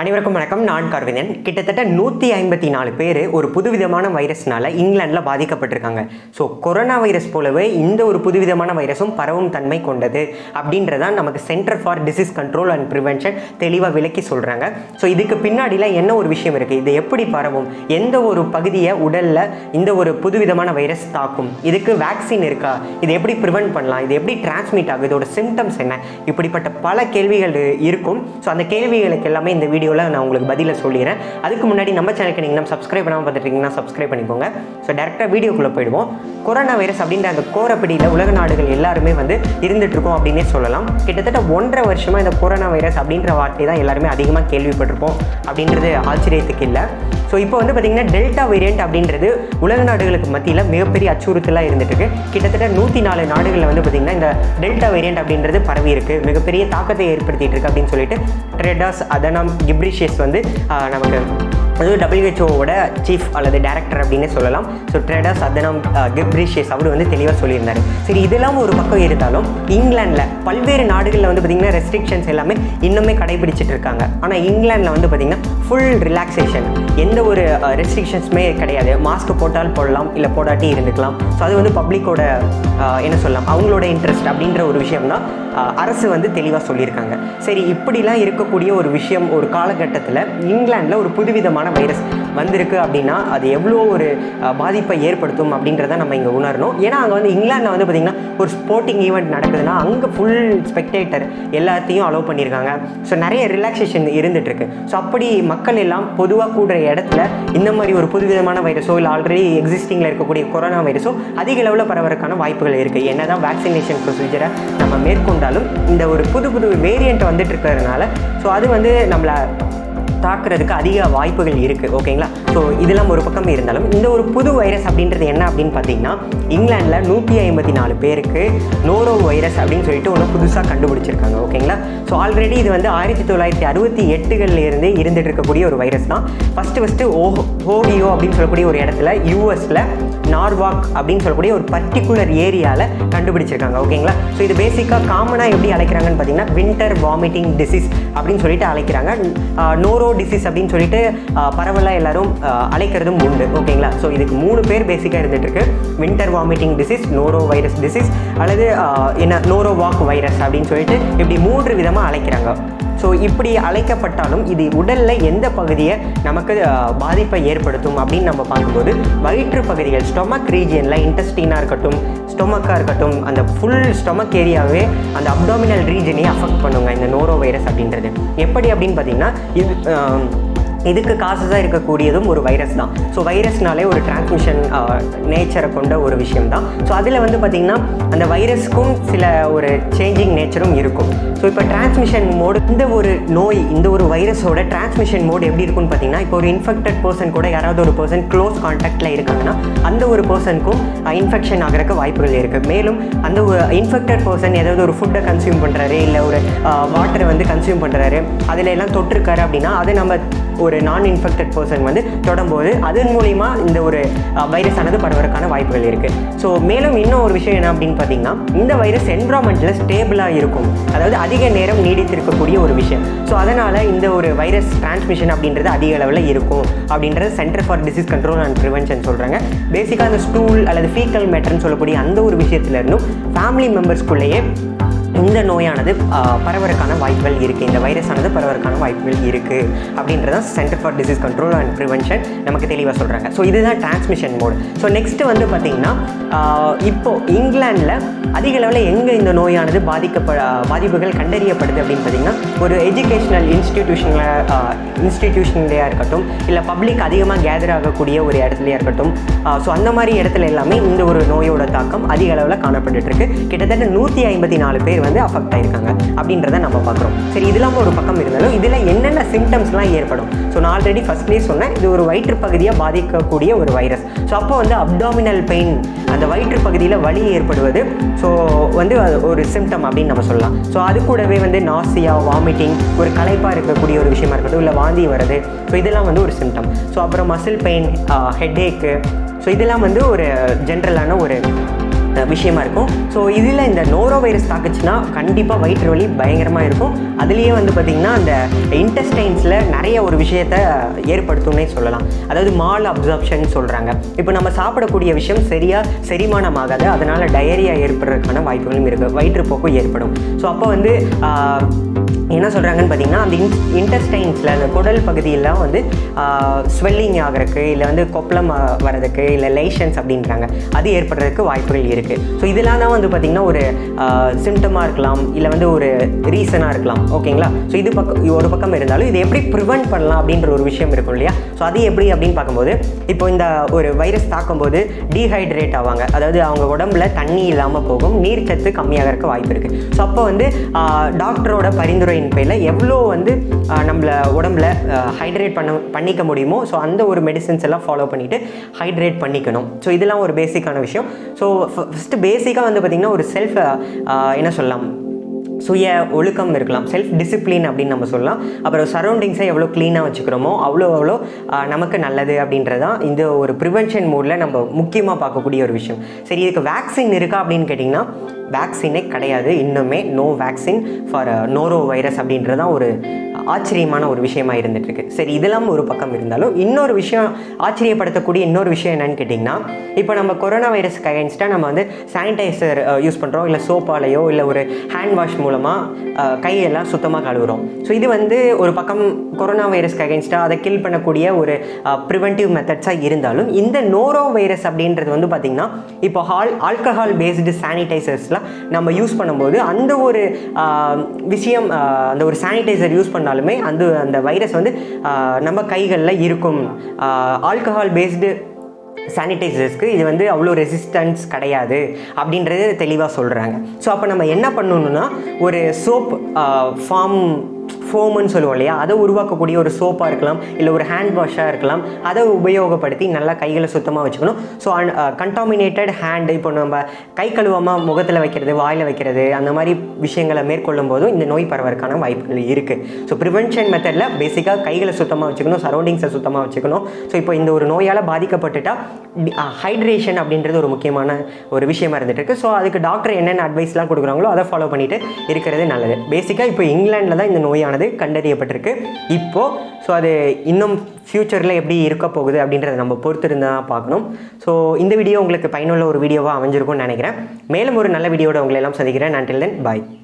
அனைவருக்கும் வணக்கம். நான் கார்வெந்தன். கிட்டத்தட்ட 154 பேர் ஒரு புதுவிதமான வைரஸ்னால இங்கிலாண்டில் பாதிக்கப்பட்டிருக்காங்க. ஸோ கொரோனா வைரஸ் போலவே இந்த ஒரு புதுவிதமான வைரஸும் பரவும் தன்மை கொண்டது அப்படின்றதான் நமக்கு centre for disease control and prevention தெளிவாக விளக்கி சொல்கிறாங்க. ஸோ இதுக்கு பின்னாடிலாம் என்ன ஒரு விஷயம் இருக்குது, இது எப்படி பரவும், எந்த ஒரு பகுதியை உடலில் இந்த ஒரு புதுவிதமான வைரஸ் தாக்கும், இதுக்கு வேக்சின் இருக்கா, இதை எப்படி ப்ரிவென்ட் பண்ணலாம், இது எப்படி டிரான்ஸ்மிட் ஆகும், இதோட சிம்டம்ஸ் என்ன, இப்படிப்பட்ட பல கேள்விகள் இருக்கும். ஸோ அந்த கேள்விகளுக்கு எல்லாமே இந்த வீடியோவில் நான் உங்களுக்கு பதிலை சொல்லிடுறேன். அதுக்கு முன்னாடி நம்ம சேனலுக்கு நீங்கள் சப்ஸ்கிரைப் பண்ணாமல் பார்த்துட்டீங்கன்னா சப்ஸ்கிரைப் பண்ணிக்கோங்க. ஸோ டேரெக்டாக வீடியோக்குள்ளே போயிடுவோம். கொரோனா வைரஸ் அப்படின்ற அந்த கோரப்பிடியில் உலக நாடுகள் எல்லாருமே இருந்துட்டு இருக்கோம் அப்படின்னே சொல்லலாம். கிட்டத்தட்ட 1.5 வருஷமாக இந்த கொரோனா வைரஸ் அப்படின்ற வார்த்தை தான் எல்லாருமே அதிகமாக கேள்விப்பட்டிருப்போம் அப்படின்றது ஆச்சரியத்துக்கு இல்லை. ஸோ இப்போ பார்த்திங்கன்னா டெல்டா வேரியண்ட் அப்படின்றது உலக நாடுகளுக்கு மத்தியில் மிகப்பெரிய அச்சுறுத்தலாக இருந்துட்டு இருக்கு. கிட்டத்தட்ட 104 நாடுகளில் பார்த்திங்கன்னா இந்த டெல்டா வேரியண்ட் அப்படின்றது பரவி இருக்கு, மிகப்பெரிய தாக்கத்தை ஏற்படுத்திட்டு இருக்கு அப்படின்னு சொல்லிட்டு டெட்ராஸ் அதனம் கிப்ரிஷியஸ் நமக்கு அது WHO சீஃப் அல்லது டைரக்டர் அப்படின்னே சொல்லலாம். ஸோ டெட்ராஸ் அதனம் கிப்ரிஷியஸ் அவர் தெளிவாக சொல்லியிருந்தார். சரி, இதெல்லாம் ஒரு பக்கம் இருந்தாலும் இங்கிலாண்டில் பல்வேறு நாடுகளில் பார்த்திங்கன்னா ரெஸ்ட்ரிக்ஷன்ஸ் எல்லாமே இன்னுமே கடைபிடிச்சிட்டு இருக்காங்க. ஆனால் இங்கிலாண்டில் பார்த்திங்கன்னா ஃபுல் ரிலாக்ஸேஷன், எந்த ஒரு ரெஸ்ட்ரிக்ஷன்ஸுமே கிடையாது. மாஸ்க் போட்டால் போடலாம், இல்லை போடாட்டி இருந்துக்கலாம். ஸோ அது பப்ளிக்கோட என்ன சொல்லலாம், அவங்களோட இன்ட்ரெஸ்ட் அப்படின்ற ஒரு விஷயம் தான் அரசு தெளிவாக சொல்லியிருக்காங்க. சரி, இப்படிலாம் இருக்கக்கூடிய ஒரு விஷயம் ஒரு காலகட்டத்தில் இங்கிலாண்டில் ஒரு புதுவிதமான வைரஸ் வந்திருக்கு அப்படின்னா அது எவ்வளோ ஒரு பாதிப்பை ஏற்படுத்தும் அப்படின்றத நம்ம இங்கே உணரணும். ஏன்னா அங்கே இங்கிலாண்டில் பார்த்திங்கன்னா ஒரு ஸ்போர்ட்டிங் ஈவெண்ட் நடக்குதுன்னா அங்கே ஃபுல் ஸ்பெக்டேட்டர் எல்லாத்தையும் அலோவ் பண்ணியிருக்காங்க. ஸோ நிறைய ரிலாக்ஸேஷன் இருந்துகிட்ருக்கு. ஸோ அப்படி மக்கள் எல்லாம் பொதுவாக கூடுற இடத்துல இந்த மாதிரி ஒரு புதுவிதமான வைரஸோ இல்லை ஆல்ரெடி எக்ஸிஸ்டிங்கில் இருக்கக்கூடிய கொரோனா வைரஸோ அதிக அளவில் பரவறதுக்கான வாய்ப்புகள் இருக்குது. என்ன தான் வேக்சினேஷன் ப்ரொசீஜரை நம்ம மேற்கொண்டாலும் இந்த ஒரு புது வேரியண்ட் வந்துட்டு இருக்கிறதுனால ஸோ அது நம்மளை தாக்குறதுக்கு அதிக வாய்ப்புகள் இருக்குது. ஓகேங்களா? ஸோ இதெல்லாம் ஒரு பக்கம் இருந்தாலும் இந்த ஒரு புது வைரஸ் அப்படின்றது என்ன அப்படின்னு பார்த்தீங்கன்னா இங்கிலாண்டில் 154 பேருக்கு நோரோ வைரஸ் அப்படின்னு சொல்லிட்டு ஒன்று புதுசாக கண்டுபிடிச்சிருக்காங்க. ஓகேங்களா? ஸோ ஆல்ரெடி இது 1968 இருந்துட்டு இருக்கக்கூடிய ஒரு வைரஸ் தான். ஃபஸ்ட்டு ஓஹியோ அப்படின்னு சொல்லக்கூடிய ஒரு இடத்துல யூஎஸில் நார்வாக் அப்படின்னு சொல்லக்கூடிய ஒரு பர்டிகுலர் ஏரியாவில் கண்டுபிடிச்சிருக்காங்க. ஓகேங்களா? ஸோ இது பேசிக்காக காமனாக எப்படி அழைக்கிறாங்கன்னு பார்த்தீங்கன்னா வின்டர் வாமிட்டிங் டிசீஸ் அப்படின்னு சொல்லிட்டு அழைக்கிறாங்க. நோரோ டிசீஸ் அப்படின்னு சொல்லிட்டு பரவலாக எல்லாரும் அழைக்கிறதும் உண்டு. ஓகேங்களா? ஸோ இதுக்கு 3 பேர் பேசிக்காக இருந்துட்டு இருக்கு. Winter vomiting disease, norovirus disease அல்லது நோரோ வாக் வைரஸ் அப்படின்னு சொல்லிட்டு இப்படி 3 விதமாக அழைக்கிறாங்க. ஸோ இப்படி அழைக்கப்பட்டாலும் இது உடலில் எந்த பகுதியை நமக்கு பாதிப்பை ஏற்படுத்தும் அப்படின்னு நம்ம பார்க்கும்போது வயிற்று பகுதிகள், ஸ்டொமக் ரீஜியனில் இன்டெஸ்டினாக இருக்கட்டும், ஸ்டொமக்காக இருக்கட்டும், அந்த ஃபுல் ஸ்டொமக் ஏரியாவே அந்த அப்டாமினல் ரீஜனையே அஃபெக்ட் பண்ணுங்க இந்த நோரோ வைரஸ் அப்படின்றது. எப்படி அப்படின்னு பார்த்தீங்கன்னா இதுக்கு காசஸாக இருக்கக்கூடியதும் ஒரு வைரஸ் தான். ஸோ வைரஸ்னாலே ஒரு டிரான்ஸ்மிஷன் நேச்சரை கொண்ட ஒரு விஷயம் தான். ஸோ அதில் பார்த்திங்கன்னா அந்த வைரஸ்க்கும் சில ஒரு சேஞ்சிங் நேச்சரும் இருக்கும். ஸோ இப்போ டிரான்ஸ்மிஷன் மோடு இந்த ஒரு வைரஸோட டிரான்ஸ்மிஷன் மோடு எப்படி இருக்குன்னு பார்த்தீங்கன்னா இப்போ ஒரு இன்ஃபெக்டட் பர்சன் கூட யாராவது ஒரு பர்சன் க்ளோஸ் கான்டாக்டில் இருக்காங்கன்னா அந்த ஒரு பர்சனுக்கும் இன்ஃபெக்ஷன் ஆகிறதுக்கு வாய்ப்புகள் இருக்குது. மேலும் அந்த ஒரு இன்ஃபெக்டட் பர்சன் ஏதாவது ஒரு ஃபுட்டை கன்சியூம் பண்ணுறாரு, இல்லை ஒரு வாட்டரை கன்சியூம் பண்ணுறாரு, அதில் எல்லாம் தொட்டிருக்காரு அப்படின்னா அது நம்ம ஒரு நான் இன்ஃபெக்டட் பர்சன் தொடரும்போது அதன் மூலிமா இந்த ஒரு வைரஸ் ஆனது பரவறதுக்கான வாய்ப்புகள் இருக்குது. ஸோ மேலும் இன்னும் ஒரு விஷயம் என்ன அப்படின்னு பார்த்தீங்கன்னா இந்த வைரஸ் என்விரான்மெண்ட்டில் ஸ்டேபிளாக இருக்கும், அதாவது அதிக நேரம் நீடித்திருக்கக்கூடிய ஒரு விஷயம். ஸோ அதனால் இந்த ஒரு வைரஸ் டிரான்ஸ்மிஷன் அப்படின்றது அதிக அளவில் இருக்கும் அப்படின்றது centre for disease control and prevention சொல்கிறாங்க. பேசிக்காக அந்த ஸ்டூல் அல்லது ஃபீக்கல் மேட்டர்னு சொல்லக்கூடிய அந்த ஒரு விஷயத்துலேருந்தும் ஃபேமிலி மெம்பர்ஸ்குள்ளேயே இந்த நோயானது பரவறதுக்கான வாய்ப்புகள் இருக்குது, இந்த வைரஸ் ஆனது பரவறதுக்கான வாய்ப்புகள் இருக்குது அப்படின்றதான் centre for disease control and prevention நமக்கு தெளிவாக சொல்கிறாங்க. ஸோ இதுதான் டிரான்ஸ்மிஷன் மோடு. ஸோ நெக்ஸ்ட்டு பார்த்திங்கன்னா இப்போது இங்கிலாண்டில் அதிக அளவில் எங்கே இந்த நோயானது பாதிப்புகள் கண்டறியப்படுது அப்படின்னு பார்த்திங்கன்னா ஒரு எஜுகேஷ்னல் இன்ஸ்டிடியூஷன்லையாக இருக்கட்டும், இல்லை பப்ளிக் அதிகமாக கேதர் ஆகக்கூடிய ஒரு இடத்துலையாக இருக்கட்டும். ஸோ அந்த மாதிரி இடத்துல எல்லாமே இந்த ஒரு நோயோட தாக்கம் அதிக அளவில் காணப்பட்டுருக்கு. கிட்டத்தட்ட 154 பேர் அஃபெக்ட் ஆகிருக்காங்க அப்படின்றத நம்ம பார்க்குறோம். சரி, இதெல்லாம் ஒரு பக்கம் இருந்தாலும் இதில் என்னென்ன சிம்டம்ஸ்லாம் ஏற்படும்? ஸோ நான் ஆல்ரெடி ஃபஸ்ட்லேயே சொன்னேன், இது ஒரு வயிற்று பகுதியாக பாதிக்கக்கூடிய ஒரு வைரஸ். ஸோ அப்போ அப்டாமினல் பெயின், அந்த வயிற்று பகுதியில் வலி ஏற்படுவது ஸோ அது ஒரு சிம்டம் அப்படின்னு நம்ம சொல்லலாம். ஸோ அது கூடவே நாசியா, வாமிட்டிங், ஒரு களைப்பாக இருக்கக்கூடிய ஒரு விஷயமா இருக்கட்டும், இல்லை வாந்தி வருது, ஸோ இதெல்லாம் ஒரு சிம்டம். ஸோ அப்புறம் மசில் பெயின், ஹெட்ஏக்கு, ஸோ இதெல்லாம் ஒரு ஜென்ரலான ஒரு விஷயமா இருக்கும். ஸோ இதில் இந்த நோரோ வைரஸ் தாக்குச்சுன்னா கண்டிப்பாக வயிற்று வலி பயங்கரமாக இருக்கும். அதுலேயே வந்து பார்த்திங்கன்னா அந்த இன்டெஸ்டைன்ஸில் நிறைய ஒரு விஷயத்தை ஏற்படுத்தும்னே சொல்லலாம். அதாவது மால் அப்சார்ப்ஷன் சொல்கிறாங்க. இப்போ நம்ம சாப்பிடக்கூடிய விஷயம் சரியாக செரிமானம் ஆகாது, அதனால் டயரியா ஏற்படுறதுக்கான வாய்ப்புகளும் இருக்குது, வயிற்றுப்போக்கும் ஏற்படும். ஸோ அப்போ வந்து என்ன சொல்கிறாங்கன்னு பார்த்தீங்கன்னா அந்த இன்டெஸ்டைன்ஸில் அந்த குடல் பகுதியெல்லாம் வந்து ஸ்வெல்லிங் ஆகிறதுக்கு இல்லை வந்து கொப்பளம் வர்றதுக்கு இல்லை லைஷன்ஸ் அப்படின்றாங்க, அது ஏற்படுறதுக்கு வாய்ப்புகள் இருக்குது. ஸோ இதெல்லாம் தான் வந்து பார்த்திங்கன்னா ஒரு சிம்டமாக இருக்கலாம், இல்லை வந்து ஒரு ரீசனாக இருக்கலாம். ஓகேங்களா? ஸோ இது ஒரு பக்கம் இருந்தாலும் இது எப்படி ப்ரிவென்ட் பண்ணலாம் அப்படின்ற ஒரு விஷயம் இருக்கும் இல்லையா? ஸோ அது எப்படி அப்படின்னு பார்க்கும்போது, இப்போ இந்த ஒரு வைரஸ் தாக்கும்போது டீஹைட்ரேட் ஆவாங்க, அதாவது அவங்க உடம்புல தண்ணி இல்லாமல் போகும், நீர் சத்து கம்மியாகிறதுக்கு வாய்ப்பு இருக்குது. ஸோ அப்போ வந்து டாக்டரோட பரிந்துரை பேரில் எவ்வளோ வந்து நம்மளை உடம்புல ஹைட்ரேட் பண்ணிக்க முடியுமோ, ஸோ அந்த ஒரு மெடிசின்ஸ் எல்லாம் ஃபாலோ பண்ணிவிட்டு ஹைட்ரேட் பண்ணிக்கணும். ஸோ இதெல்லாம் ஒரு பேசிக்கான விஷயம். ஸோ ஃபஸ்ட்டு பேசிக்காக வந்து பார்த்திங்கன்னா ஒரு செல்ஃப் என்ன சொல்லலாம், சுய ஒழுக்கம் இருக்கலாம், செல்ஃப் டிசிப்ளின் அப்படின்னு நம்ம சொல்லலாம். அப்புறம் சரௌண்டிங்ஸை எவ்வளோ க்ளீனாக வச்சுக்கிறோமோ அவ்வளோ நமக்கு நல்லது அப்படின்றதான் இந்த ஒரு ப்ரிவென்ஷன் மோடில் நம்ம முக்கியமாக பார்க்கக்கூடிய ஒரு விஷயம். சரி, இதுக்கு வேக்சின் இருக்கா அப்படின்னு கேட்டிங்கன்னா வேக்சினே கிடையாது. இன்னுமே நோ வேக்சின் ஃபார் நோரோ வைரஸ் அப்படின்றதான் ஒரு ஆச்சரியமான ஒரு விஷயமா இருந்துகிட்ருக்கு. சரி, இதெல்லாம் ஒரு பக்கம் இருந்தாலும் இன்னொரு விஷயம், ஆச்சரியப்படுத்தக்கூடிய இன்னொரு விஷயம் என்னன்னு கேட்டிங்கன்னா, இப்போ நம்ம கொரோனா வைரஸ்க்கு அகைன்ஸ்டாக நம்ம வந்து சானிடைசர் யூஸ் பண்ணுறோம், இல்லை சோப்பாலேயோ இல்லை ஒரு ஹேண்ட் வாஷ் மூலமாக கையெல்லாம் சுத்தமாக கழுவுறோம். ஸோ இது வந்து ஒரு பக்கம் கொரோனா வைரஸ்க்கு அகைன்ஸ்டாக அதை கில் பண்ணக்கூடிய ஒரு ப்ரிவென்டிவ் மெத்தட்ஸாக இருந்தாலும், இந்த நோரோ வைரஸ் அப்படின்றது வந்து பார்த்திங்கன்னா இப்போ ஆல்கஹால் பேஸ்டு சானிடைசர்ஸ்லாம் நம்ம யூஸ் பண்ணும்போது அந்த ஒரு விஷயம், அந்த ஒரு சானிடைசர் யூஸ் பண்ணாலுமே அந்த வைரஸ் வந்து நம்ம கைகளில் இருக்கும். ஆல்கஹால் பேஸ்டு சானிடைசர்ஸ்க்கு இது வந்து அவ்வளோ ரெசிஸ்டன்ஸ் கிடையாது அப்படின்றது தெளிவாக சொல்கிறாங்க. ஸோ அப்போ நம்ம என்ன பண்ணணுன்னா ஒரு சோப் ஃபோமுன்னு சொல்லுவோம் இல்லையா, அதை உருவாக்கக்கூடிய ஒரு சோப்பாக இருக்கலாம், இல்லை ஒரு ஹேண்ட் வாஷாக இருக்கலாம், அதை உபயோகப்படுத்தி நல்லா கைகளை சுத்தமாக வச்சுக்கணும். ஸோ கண்டாமினேட்டட் ஹேண்டு, இப்போ நம்ம கை கழுவாமல் முகத்தில் வைக்கிறது, வாயில் வைக்கிறது, அந்த மாதிரி விஷயங்களை மேற்கொள்ளும் போதும் இந்த நோய் பரவறதுக்கான வாய்ப்புகள் இருக்குது. ஸோ ப்ரிவென்ஷன் மெத்தடில் பேசிக்காக கைகளை சுத்தமாக வச்சுக்கணும், சரௌண்டிங்ஸை சுத்தமாக வச்சுக்கணும். ஸோ இப்போ இந்த ஒரு நோயால் பாதிக்கப்பட்டுட்டால் ஹைட்ரேஷன் அப்படின்றது ஒரு முக்கியமான ஒரு விஷயமா இருந்துட்டு இருக்குது. ஸோ அதுக்கு டாக்டர் என்னென்ன அட்வைஸ்லாம் கொடுக்குறாங்களோ அதை ஃபாலோ பண்ணிவிட்டு இருக்கிறது நல்லது. பேசிக்காக இப்போ இங்கிலாண்டில் தான் இந்த நோயானது கண்டறியப்பட்டிருக்கு இப்போது. ஸோ அது இன்னும் ஃப்யூச்சரில் எப்படி இருக்க போகுது அப்படின்றத நம்ம பொறுத்து இருந்தால் பார்க்கணும். ஸோ இந்த வீடியோ உங்களுக்கு பயனுள்ள ஒரு வீடியோவாக அமைஞ்சிருக்கும்னு நினைக்கிறேன். மேலும் ஒரு நல்ல வீடியோட உங்களை எல்லாம் சந்திக்கிறேன். until then, bye.